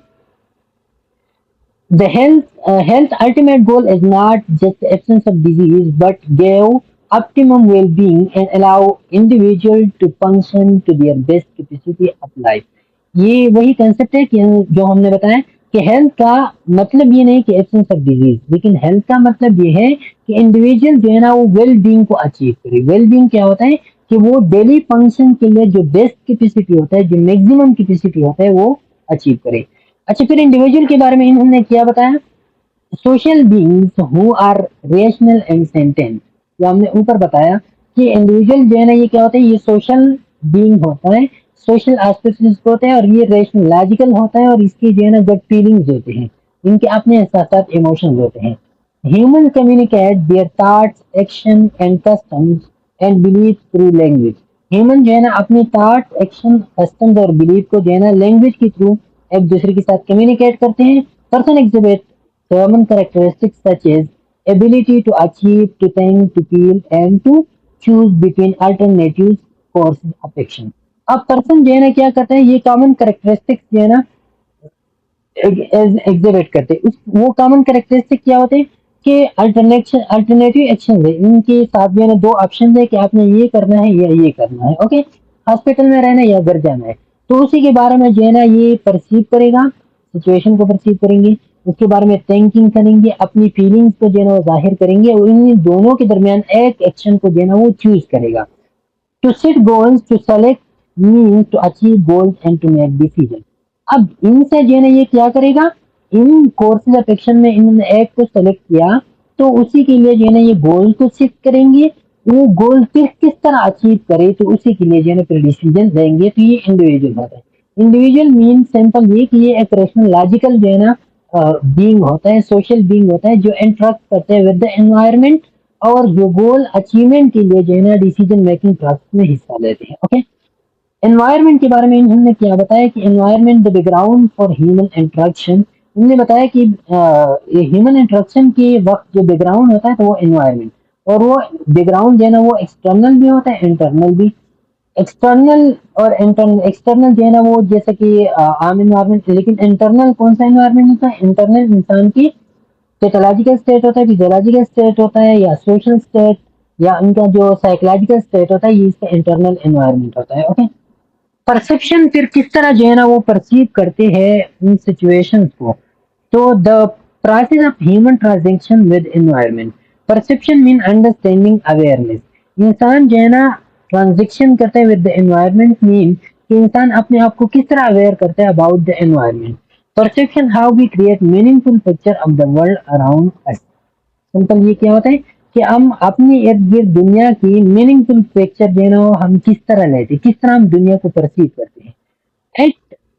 the health ultimate goal is not just the absence of disease, but give optimum well-being and allow individual to function to their best capacity of life। ये वही कंसेप्ट है कि जो हमने बताया कि हेल्थ का मतलब ये नहीं कि एब्सेंस ऑफ डिजीज, लेकिन हेल्थ का मतलब ये है कि इंडिविजुअल जो है ना वो वेल बीइंग को अचीव करे। वेल बीइंग क्या होता है कि वो डेली फंक्शन के लिए जो बेस्ट कैपेसिटी होता है, जो मैक्सिमम कैपेसिटी होता है, वो अचीव करे। अच्छा, फिर इंडिविजुअल के बारे में इन्होंने क्या बताया? Social beings who are rational and sentient. जो हमने ऊपर बताया कि इंडिविजुअल जो है ना ये क्या होता है, ये सोशल बीइंग होता है, सोशल एस्पेक्ट इसको होता है, और ये रेशनल लॉजिकल होता है, और इसकी जो है ना गट फीलिंग्स होते हैं, इनके अपने एहसास इमोशंस होते हैं। Human communicate their thoughts action and customs and belief through language. Human जो है ना अपने थॉट एक्शन कस्टम्स और बिलीफ को जो है ना लैंग्वेज के थ्रू एक दूसरे के साथ कम्युनिकेट करते हैं। Person exhibit common characteristics such as ability to achieve, to think, to feel, and to choose between alternatives courses of action। अब पर्सन जो है ना क्या करता है, ये कॉमन कैरेक्टरिस्टिक्स जो है ना एग्जिबिट करते हैं। उस वो कॉमन कैरेक्टरिस्टिक क्या होते हैं कि अल्टरनेटिव एक्शन है। इनके साथ जो है ना दो ऑप्शन है कि आपने ये करना है या ये करना है। ओके, हॉस्पिटल में रहना है या घर जाना है, तो उसी के बारे में जो है ना ये परसीव करेगा, सिचुएशन को परसीव करेंगे, उसके बारे में थिंकिंग करेंगे, अपनी फीलिंग्स को जो है ना वो जाहिर करेंगे, और इन दोनों के दरमियान एक एक्शन को जो है ना वो चूज करेगा। To set goals, to select means to achieve goals and to make decision. अब इनसे जो है ना ये क्या करेगा, इन कोर्सेज ऑफ एक्शन में इन्होंने एक को सेलेक्ट किया तो उसी के लिए जो है ना ये गोल को सेट करेंगे। वो गोल फिर किस तरह अचीव करे तो उसी के लिए जो है ना फिर डिसीजन लेंगे। तो ये इंडिविजुअल होता है। इंडिविजुअल मीन सिंपल ये कि ये एक रेशनल लॉजिकल जो है ना बीइंग होता है, सोशल बीइंग होता है, जो इंटरेक्ट करते हैं विद द एनवायरनमेंट, और जो गोल अचीवमेंट के लिए जो है ना डिसीजन मेकिंग प्रोसेस में हिस्सा लेते हैं। ओके, एनवायरनमेंट के बारे में इन्होंने क्या बताया कि environment the background for human interaction. इन्होंने बताया कि ह्यूमन इंटरेक्शन के वक्त जो बैकग्राउंड होता है तो वो एनवायरनमेंट, और वो बैकग्राउंड जो है ना वो एक्सटर्नल भी होता है इंटरनल भी। एक्सटर्नल और इंटरनल, एक्सटर्नल जो है ना वो जैसे कि आम इन्वायरमेंट, लेकिन इंटरनल कौन सा इन्वायरमेंट होता है? इंटरनल इंसान की पैथोलॉजिकल स्टेट होता है, फिजियोलॉजिकल स्टेट होता है, या सोशल स्टेट, या उनका जो साइकोलॉजिकल स्टेट होता है, ये इसका इंटरनल एनवायरनमेंट होता है। ओके। परसेप्शन फिर किस तरह जो है ना वो परसीव करते हैं उन सिचुएशंस को। तो the process of human transaction with environment, perception mean understanding awareness. इंसान जो है ना ट्रांजेक्शन करता है विद द एनवायरनमेंट मीन कि इंसान अपने आप को किस तरह अवेयर करता है about the environment. Perception how we create meaningful picture of the world around us. Simple ये क्या होता है कि हम अपनी इर्द गिर्द दुनिया की मीनिंगफुल पिक्चर जो है ना वो हम किस तरह लेते हैं, किस तरह हम दुनिया को परसीव करते हैं। It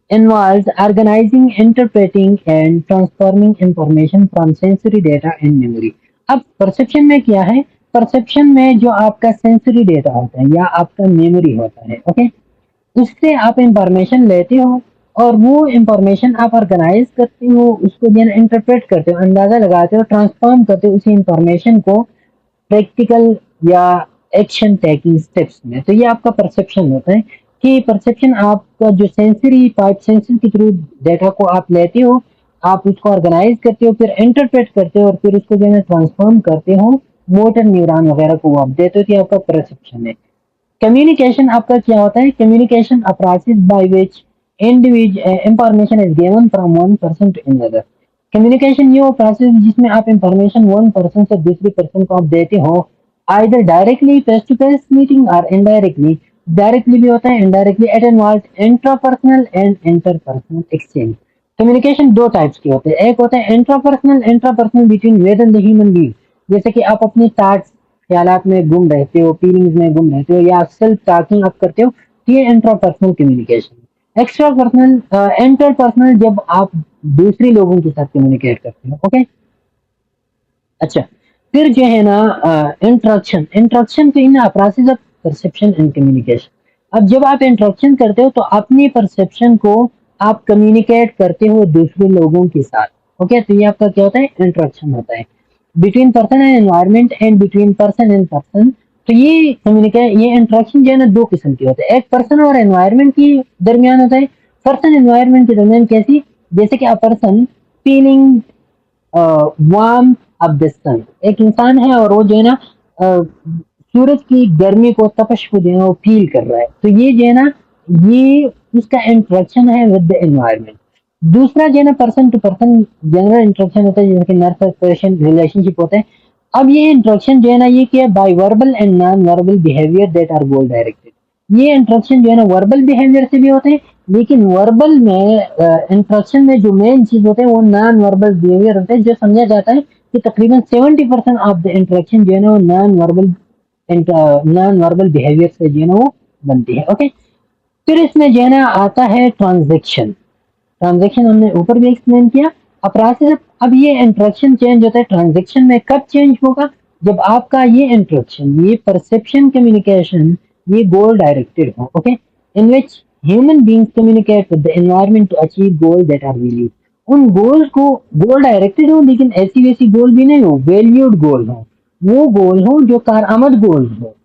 involves organizing, interpreting, and transforming information from sensory data and memory. अब परसेप्शन में क्या है? परसेप्शन में जो आपका सेंसरी डेटा होता है या आपका मेमोरी होता है, ओके, उससे आप इंफॉर्मेशन लेते हो और वो इंफॉर्मेशन आप ऑर्गेनाइज करते हो, उसको जो है इंटरप्रेट करते हो, अंदाजा लगाते हो, ट्रांसफॉर्म करते हो उसी इंफॉर्मेशन को प्रैक्टिकल या एक्शन टेकिंग स्टेप्स में। तो ये आपका परसेप्शन होता है कि परसेप्शन आपका जो सेंसरी पार्ट, सेंसर के थ्रू डेटा को आप लेते हो, आप उसको ऑर्गेनाइज करते हो, फिर इंटरप्रेट करते हो और फिर उसको जो है ट्रांसफॉर्म करते हो, मोटर न्यूरॉन वगैरह को आप देते हो, तो ये आपका परसेप्शन है। कम्युनिकेशन आपका क्या होता है? Communication a process by which information is given from one person to another. Communication ये वो प्रोसेस जिसमें आप इंफॉर्मेशन वन पर्सन से दूसरी पर्सन को आप देते हो, either directly face to face meeting और इनडायरेक्टली। डायरेक्टली भी होता है, indirectly. It involves intrapersonal and interpersonal exchange. Communication दो टाइप्स के होते हैं, एक होता है intrapersonal, intrapersonal between within the human being, जैसे कि आप अपने थॉट्स ख्यालात में गुम रहते हो, फीलिंग्स में गुम रहते हो, या सेल्फ टॉकिंग आप करते हो, तो ये intrapersonal communication. Extra personal, interpersonal, जब आप दूसरे लोगों के साथ कम्युनिकेट करते हो। ओके। अच्छा, फिर जो है ना इंट्रक्शन। इंट्रक्शन तो in process of perception and communication. अब जब आप इंट्रक्शन करते हो तो अपनी परसेप्शन को आप कम्युनिकेट करते हो दूसरे लोगों के साथ। ओके, तो ये आपका क्या होता है? इंट्रक्शन होता है between person and environment and between person and person. तो ये इंट्रैक्शन जो है ना दो किस्म के होते हैं, एक पर्सन और एनवायरनमेंट के दरमियान होता है। पर्सन एनवायरनमेंट के दरमियान कैसी? जैसे कि a person feeling warm of the sun, एक इंसान है और वो जो है ना सूरज की गर्मी को, तपश को जो है वो फील कर रहा है, तो ये जो है ना ये उसका इंट्रैक्शन है विद द एनवायरनमेंट। दूसरा जो है ना person to person general interaction होता है, जैसे कि नर्स पेशेंट रिलेशनशिप होता है। अब ये इंट्रैक्शन जो है ना ये क्या है? By verbal and non verbal behaviour that are goal directed. ये इंट्रैक्शन जो है ना वर्बल बिहेवियर से भी होते हैं, लेकिन वर्बल में इंट्रैक्शन में जो मेन चीज होते हैं वो नॉन वर्बल बिहेवियर होते हैं, जो समझा जाता है कि तकरीबन 70% ऑफ द इंट्रैक्शन जो है ना वो नॉन वर्बल बिहेवियर से जो है ना वो बनती है। ओके। फिर इसमें जो है ना आता है ट्रांजेक्शन। ट्रांजेक्शन हमने ऊपर भी एक्सप्लेन किया। अब प्रोसेस, अब ये इंट्रैक्शन चेंज होता है ट्रांजेक्शन में, कब चेंज होगा? जब आपका ये इंट्रैक्शन, ये परसेप्शन कम्युनिकेशन, ये गोल डायरेक्टेड हो। Okay. In which human beings communicate with the environment to achieve goal that are valued. उन गोल्स को, गोल डायरेक्टेड हो लेकिन ऐसी वैसी गोल भी नहीं हो, वैल्यूड गोल हो, वो गोल हो जो कारआमद गोल हो,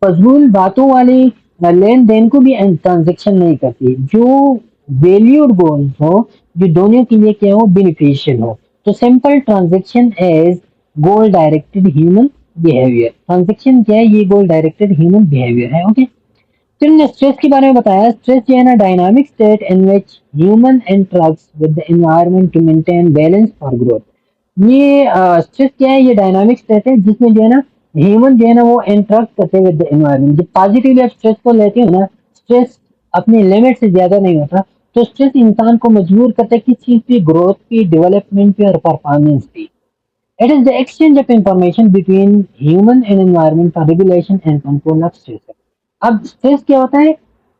फजूल बातों वाले लेन देन को भी ट्रांजेक्शन नहीं करती, जो वैल्यूड गोल हो, जो दोनों के लिए क्या हो? बेनिफिशियल हो। तो simple transaction as goal directed human behaviour. Transaction क्या है? ये गोल डायरेक्टेड ह्यूमन बिहेवियर है। ओके। फिर हमने स्ट्रेस के बारे में बताया। स्ट्रेस जो है ना dynamic state in which human interacts with the environment to maintain balance for growth. ये स्ट्रेस क्या है? ये डायनामिक स्टेट है जिसमें जो है ना ह्यूमन जो है ना वो इंटरेक्ट करते हैं विद द एनवायरनमेंट। जब पॉजिटिवली आप स्ट्रेस को लेते हो ना, स्ट्रेस अपनी लिमिट से ज्यादा नहीं होता, तो स्ट्रेस इंसान को मजबूर करता है किस चीज पे? ग्रोथ पे, डेवलपमेंट पे और परफॉर्मेंस पे। It is the exchange of information between human and environment for regulation and control of stress. अब स्ट्रेस क्या होता है?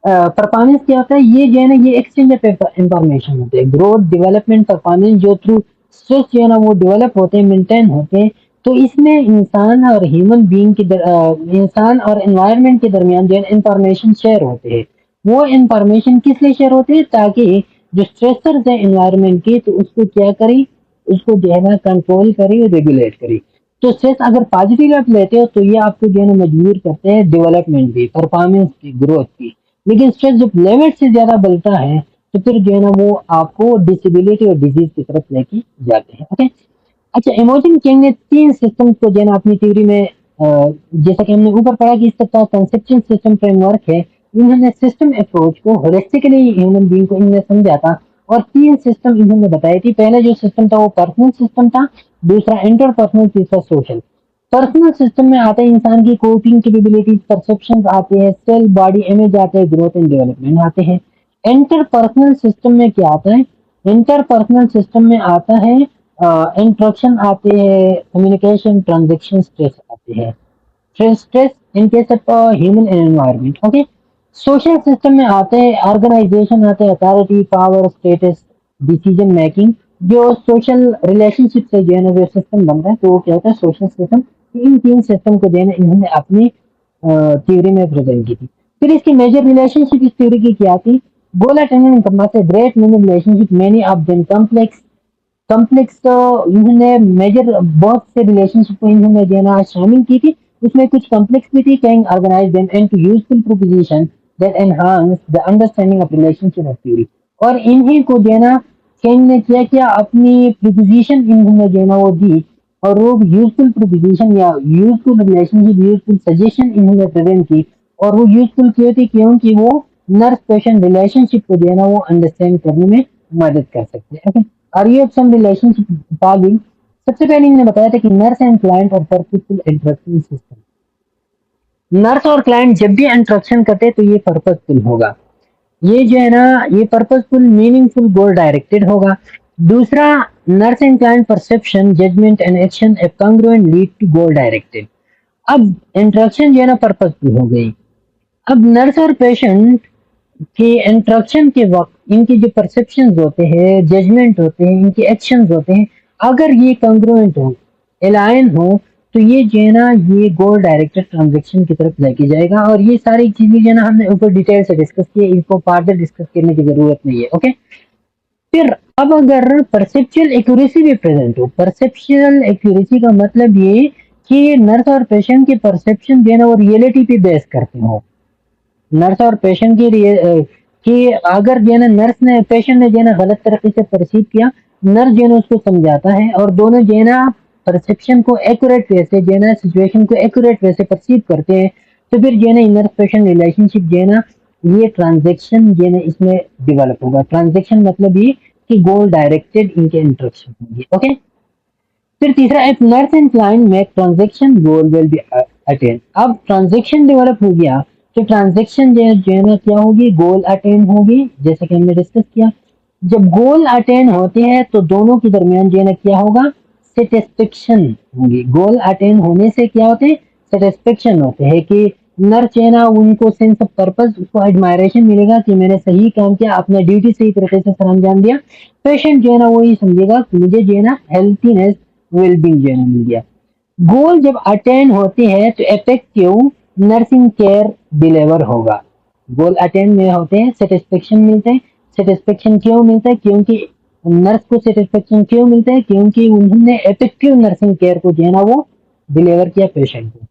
परफॉर्मेंस क्या होता है? ये जो है ना ये एक्सचेंज ऑफ इंफॉर्मेशन होते हैं, ग्रोथ, डेवलपमेंट, परफॉर्मेंस, जो थ्रू स्ट्रेस जो है ना वो डेवलप होते हैं, मेंटेन होते हैं। तो इसमें इंसान और ह्यूमन बीइंग के इंसान और एनवायरनमेंट के दरमियान जो है इंफॉर्मेशन शेयर होते हैं। वो इंफॉर्मेशन किस लिए शेयर होती है, ताकि जो स्ट्रेसर्स है एनवायरनमेंट के, तो उसको क्या करे, उसको जो है ना कंट्रोल करे, रेगुलेट करे। तो स्ट्रेस अगर पॉजिटिव आप लेते हो तो ये आपको जो है ना मजबूर करते हैं डेवलपमेंट की, परफॉर्मेंस की, ग्रोथ की। लेकिन स्ट्रेस जब लेवल से ज्यादा बढ़ता है तो फिर जो है ना वो आपको डिसेबिलिटी और डिजीज की तरफ लेके जाते हैं। ओके। अच्छा, इमोशन किंग ने 3 सिस्टम को जो है ना अपनी थ्योरी में जैसा कि हमने ऊपर पढ़ा कि इसका कंसेप्शन सिस्टम फ्रेमवर्क है। इन्होंने सिस्टम अप्रोच को होलिस्टिकली ह्यूमन बीइंग को इन्होंने समझा था और 3 सिस्टम इन्होंने बताई थी। पहला जो सिस्टम था वो पर्सनल सिस्टम था, दूसरा इंटरपर्सनल, तीसरा सोशल। पर्सनल सिस्टम में आते हैं इंसान की कोपिंग कैपेबिलिटीज, परसेप्शन आते हैं, सेल बॉडी इमेज आते हैं, ग्रोथ एंड डेवलपमेंट आते हैं। इंटरपर्सनल सिस्टम में क्या आता है, इंटरपर्सनल सिस्टम में आता है इंट्रक्शन आते हैं, कम्युनिकेशन, ट्रांजेक्शन, स्ट्रेस आते हैं। Stress in case of human environment. Okay. Social system में आते हैं ऑर्गेनाइजेशन, आते हैं authority, power, status, decision making. जो सोशल रिलेशनशिप से जो है ना जो सिस्टम बनता है तो वो क्या होता है, सोशल सिस्टम। इन 3 सिस्टम को जो है ना इन्होंने अपनी थ्योरी में प्रेजेंट की थी। फिर इसकी मेजर रिलेशनशिप इस थ्योरी की क्या थी, goal attaining great meaning relationship, many of them complex. Complex तो इन्होंने मेजर बहुत से रिलेशनशिप को इन्होंने जो है ना शामिल की थी। उसमें कुछ कॉम्प्लेक्स भी थी, can organise them into useful proposition that enhance the understanding of relationship of theory. और इन्हीं को जो है ना कैन ने क्या किया, अपनी प्रोपोजिशन इन्होंने जो है ना वो दी। और वो यूजफुल प्रोपोजिशन या यूजफुल रिलेशनशिप, यूजफुल सजेशन इन्होंने प्रेजेंट की। और वो यूजफुल क्यों थी, क्योंकि वो नर्स पेशेंट रिलेशनशिप को जो है ना वो अंडरस्टैंड करने में मदद कर सकते हैं। ओके। और ये सम रिलेशनशिप फॉलोइंग। सबसे पहले इन्होंने बताया था कि नर्स एंड क्लाइंट और पर्पसफुल इंटरेक्शन सिस्टम। नर्स और क्लाइंट जब भी इंटरेक्शन करते हैं तो ये पर्पसफुल होगा, ये जो है ना ये पर्पसफुल, मीनिंगफुल, गोल डायरेक्टेड होगा। दूसरा, nurse and client perception, judgement and action a congruent lead to goal directed. अब इंटरेक्शन जो है ना पर्पसफुल हो गई। अब नर्स और पेशेंट कि इंटरेक्शन के वक्त इनकी जो परसेप्शंस होते हैं, जजमेंट होते हैं, इनके एक्शंस होते हैं, अगर ये कंग्रुएंट हो, अलाइन हो, तो ये जो है ना ये गोल डायरेक्टेड ट्रांजेक्शन की तरफ लेके जाएगा। और ये सारी चीजें जो है ना हमने ऊपर डिटेल से डिस्कस की है, इनको फार्दर डिस्कस करने की जरूरत नहीं है। ओके। फिर अब अगर परसेप्चुअल एक्यूरेसी भी प्रेजेंट हो, परसेप्चुअल एक्यूरेसी का मतलब ये कि नर्स और पेशेंट की परसेप्शन जो है ना वो रियलिटी पे बेस करते हो। नर्स और पेशेंट की कि अगर जो है ना नर्स ने, पेशेंट ने जो है ना गलत तरीके से परसीव किया, नर्स जो है ना उसको समझाता है और दोनों जो है ना परसेप्शन को एक्यूरेट वे से जो है ना सिचुएशन को एक्यूरेट वे से परसीव करते हैं। तो फिर जो है ना नर्स पेशेंट रिलेशनशिप जो है ना ये ट्रांजेक्शन जो है ना इसमें डेवलप होगा। ट्रांजेक्शन मतलब ये कि गोल डायरेक्टेड इनके इंटरेक्शन होंगे। ओके। फिर तीसरा, if nurse and client make transaction goal will be attain. अब ट्रांजेक्शन डेवलप हो गया तो ट्रांजेक्शन जो है ना क्या होगी, गोल अटेन होगी, जैसे कि हमने डिस्कस किया। जब गोल अटेन होते हैं तो दोनों के दरमियान जो है ना क्या होगा, सेटिस्फेक्शन होगी। गोल अटेन होने से क्या होते हैं, सेटिस्फेक्शन होते हैं कि नर्स जो है ना उनको सेंस ऑफ पर्पस, उसको एडमायरेशन मिलेगा कि मैंने सही काम किया, अपना ड्यूटी सही तरीके से सर अंजाम दिया। पेशेंट जो है ना वो ये समझेगा कि मुझे जो है ना हेल्थीनेस, वेलबींग जो है ना मिल गया। गोल जब अटेन होते हैं तो इफेक्टिव नर्सिंग केयर डिलीवर होगा। गोल अटेन में होते हैं, सेटिस्फेक्शन मिलता है। सेटिस्फेक्शन क्यों मिलता है, क्योंकि नर्स को सेटिस्फेक्शन क्यों मिलता है, क्योंकि उन्होंने इफेक्टिव नर्सिंग केयर को जो है ना वो डिलीवर किया पेशेंट को।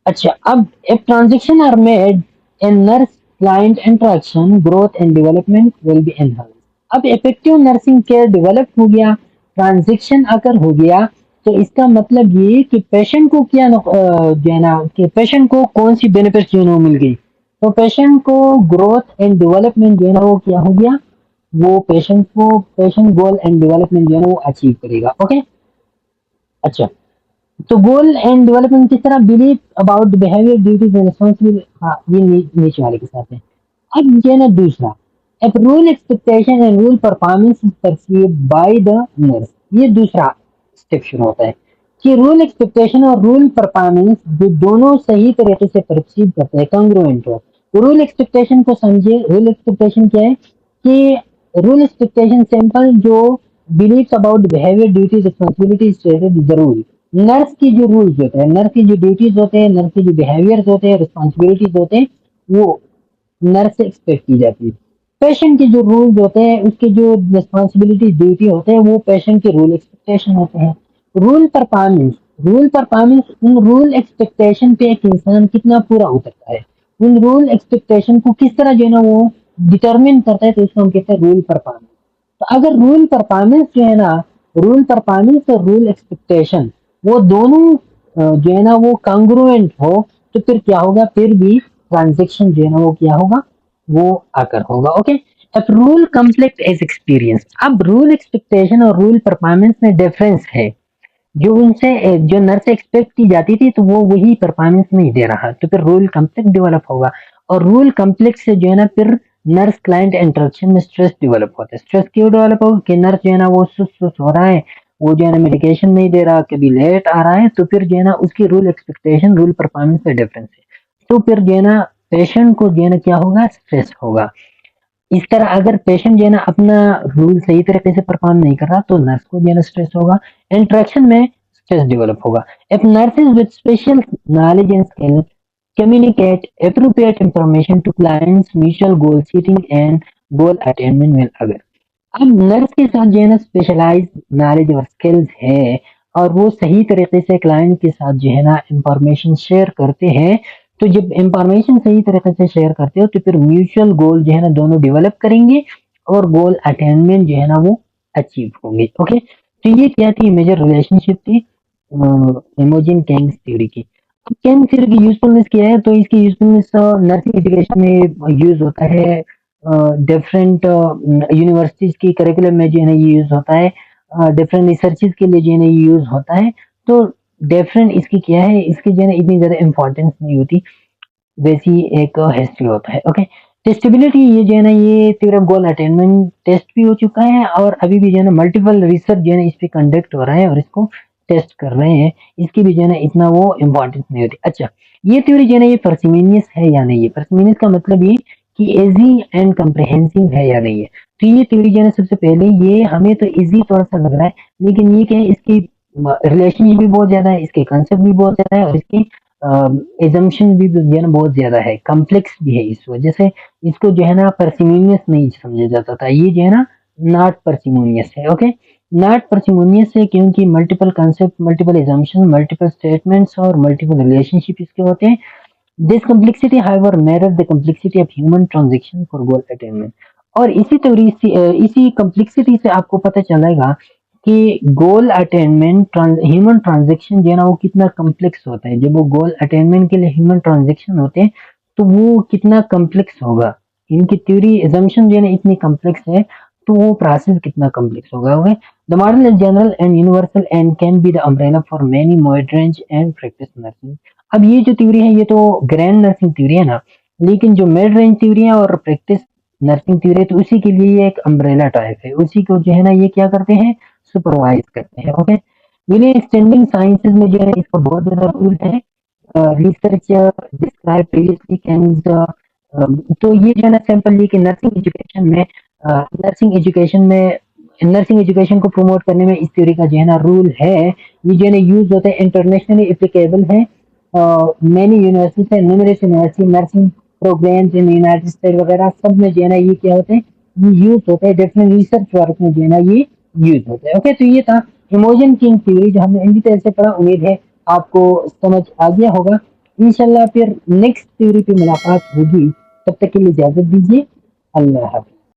अच्छा, अब if transition are made in nurse client interaction, growth and development will be enhanced। अब इफेक्टिव नर्सिंग केयर डेवलप हो गया, ट्रांजिशन अगर हो गया, तो इसका मतलब ये कि पेशेंट को क्या जो है ना कि पेशेंट को कौन सी बेनिफिट जो है ना वो मिल गई। तो पेशेंट को ग्रोथ एंड डेवलपमेंट जो है ना वो क्या हो गया, वो पेशेंट गोल एंड डेवलपमेंट जो है ना वो अचीव करेगा। ओके। अच्छा, तो गोल एंड डेवलपमेंट किस तरह, believe about the behaviour, duties and responsibility. हाँ, ये नीचे वाले के साथ है। अब ये ना दूसरा, if rule expectation and rule performance is perceived by the nurse, ये दूसरा स्टेप शुरू होता है कि रूल एक्सपेक्टेशन और रूल परफॉर्मेंस जो दोनों सही तरीके से परसीव करते हैं, कॉन्ग्रुएंट हो। रूल एक्सपेक्टेशन को समझिए। रूल एक्सपेक्टेशन क्या है कि रूल एक्सपेक्टेशन सिंपल, जो believes about behaviour, duty, responsibility stated the role. Nurse की जो रूल्स होते हैं, नर्स की जो ड्यूटीज होते हैं, नर्स के जो बिहेवियर्स होते हैं, रिस्पांसिबिलिटीज होते हैं, वो नर्स से एक्सपेक्ट की जाती है। पेशेंट के जो रूल्स होते हैं, उसके जो रिस्पॉन्सिबिलिटी ड्यूटी होते हैं, वो पेशेंट के रूल एक्सपेक्टेशन होते हैं। रूल परफॉर्मेंस, रूल परफॉर्मेंस उन रूल एक्सपेक्टेशन पे एक इंसान कितना पूरा उतरता है, उन रूल एक्सपेक्टेशन को किस तरह जो है ना वो डिटरमिन करता है, तो इसको हम कहते हैं रूल परफॉर्मेंस। तो अगर रूल परफॉर्मेंस जो है ना, रूल परफॉर्मेंस और रूल एक्सपेक्टेशन वो दोनों जो है ना वो कांग्रुएंट हो, तो फिर क्या होगा, फिर भी ट्रांजेक्शन जो है ना वो क्या होगा, वो आकर होगा। ओके, अब रूल कम्प्लेक्ट एज एक्सपीरियंस। अब रूल एक्सपेक्टेशन और रूल परफॉर्मेंस में डिफरेंस है। जो उनसे जो नर्स एक्सपेक्ट की जाती थी, तो वो वही परफॉर्मेंस नहीं दे रहा, तो फिर रूल कम्प्लेक्स डेवलप होगा। और रूल कम्प्लेक्स से जो है ना फिर नर्स क्लाइंट इंटरेक्शन में स्ट्रेस डेवलप होता है। स्ट्रेस क्यों डेवलप होगा कि नर्स जो है ना वो सुस्त सुस्त हो रहा है, वो जो है ना मेडिकेशन नहीं दे रहा, कभी लेट आ रहा है, तो फिर जो है ना उसकी रूल एक्सपेक्टेशन रूल परफॉर्मेंस में डिफरेंस है। तो फिर जो है ना पेशेंट को जो है ना क्या होगा, स्ट्रेस होगा। इस तरह अगर पेशेंट जो है ना अपना रूल सही तरीके से परफॉर्म नहीं कर रहा, तो नर्स को जो है ना स्ट्रेस होगा, इंटरेक्शन में स्ट्रेस डेवलप होगा। If nurses with special knowledge and skill communicate appropriate information to clients, mutual goal setting and goal attainment will occur। अब नर्स के साथ जो है ना स्पेशलाइज नॉलेज और स्किल्स है, और वो सही तरीके से क्लाइंट के साथ जो है ना इंफॉर्मेशन शेयर करते हैं। तो जब इंफॉर्मेशन सही तरीके से शेयर करते हो, तो फिर म्यूचुअल गोल जो है ना दोनों डेवलप करेंगे, और गोल अटेनमेंट जो है ना वो अचीव होंगे। ओके, तो ये क्या थी, मेजर रिलेशनशिप थी इमोजिन कैंग्स थ्योरी की। अब कैंग थ्योरी की यूजफुलनेस क्या है, तो इसकी यूजफुलनेस नर्सिंग एजुकेशन में यूज होता है, डिफरेंट यूनिवर्सिटीज की करिकुलम में जो है ना ये यूज होता है, डिफरेंट रिसर्चेज के लिए जो है ना ये यूज होता है। तो डिफरेंट इसकी क्या है, इसकी जो है ना इतनी ज्यादा इंपॉर्टेंस नहीं होती, वैसी एक हिस्ट्री होता है। ओके, टेस्टेबिलिटी, ये जो है ना ये थ्योरम गोल अटेनमेंट टेस्ट भी हो चुका है, और अभी भी जो है ना मल्टीपल रिसर्च जो है ना इस पे कंडक्ट हो रहा है, और इसको टेस्ट कर रहे हैं। इसकी भी जो है ना इतना वो इम्पोर्टेंस नहीं होती। अच्छा, ये थ्योरी जो है ना ये पार्सिमिनियस है या नहीं है, पार्सिमिनियस का मतलब ये कि इजी एंड कम्प्रिहेंसिव है या नहीं है। तो ये थ्योरी जो है ना सबसे पहले, ये हमें तो इजी थोड़ा सा लग रहा है, लेकिन ये क्या है, इसकी रिलेशनशिप भी बहुत ज्यादा है, इसके कंसेप्ट भी बहुत ज्यादा है, और इसकी एजम्पशन भी जो है ना बहुत ज्यादा है, कॉम्प्लेक्स भी है। इस वजह से इसको जो है ना पार्सिमोनियस नहीं समझा जाता था, ये जो है ना नॉट पार्सिमोनियस है। ओके, नॉट पार्सिमोनियस है क्योंकि multiple concept, multiple assumption, multiple statements और मल्टीपल रिलेशनशिप इसके होते हैं। This complexity however mirrors the complexity of human transaction for goal attainment. और इसी थ्योरी से इसी कम्प्लेक्सिटी से आपको पता चलेगा कि गोल अटेनमेंट ह्यूमन ट्रांजेक्शन जो है ना वो कितना कम्प्लेक्स होता है। जब वो गोल अटेनमेंट के लिए ह्यूमन ट्रांजेक्शन होते हैं, तो वो कितना कम्प्लेक्स होगा। इनकी थ्योरी एजम्पशन जो है ना इतनी कम्प्लेक्स है, तो वो प्रोसेस कितना कम्प्लेक्स होगा। Okay, the model is general and universal and can be the umbrella for many modern and practice nursing. अब ये जो थ्योरी है, ये तो ग्रैंड नर्सिंग थ्योरी है ना, लेकिन जो मिड रेंज थ्योरी है और प्रैक्टिस नर्सिंग थ्योरी है, तो उसी के लिए ये एक अम्ब्रेला टाइप है, उसी को जो है ना ये क्या करते हैं, सुपरवाइज करते हैं। ओके, ये स्टैंडिंग साइंसेज में जो है इसका बहुत ज्यादा रोल है। रिसर्च डिस्क्राइब प्रीवियसली कैन, तो ये जो है ना सैंपल ये कि नर्सिंग एजुकेशन को प्रमोट करने में इस थ्योरी का जो है ना रूल है। ये जो है ना यूज होता है, इंटरनेशनली एप्लीकेबल है। मैनी यूनिवर्सिटीज है, numerous university nursing programmes in United State वगैरह सब में जो है ना ये क्या होते हैं, ये यूज होते हैं, डिफरेंट रिसर्च वर्क में जो है ना ये यूज होता है। ओके, तो ये था इमोजन किंग थ्योरी जो हमने इन डिटेल से पढ़ा। उम्मीद है आपको समझ आ गया होगा। इंशाल्लाह फिर नेक्स्ट थ्योरी पे मुलाकात होगी, तब तक के लिए इजाजत दीजिए। अल्लाह हाफ़िज़।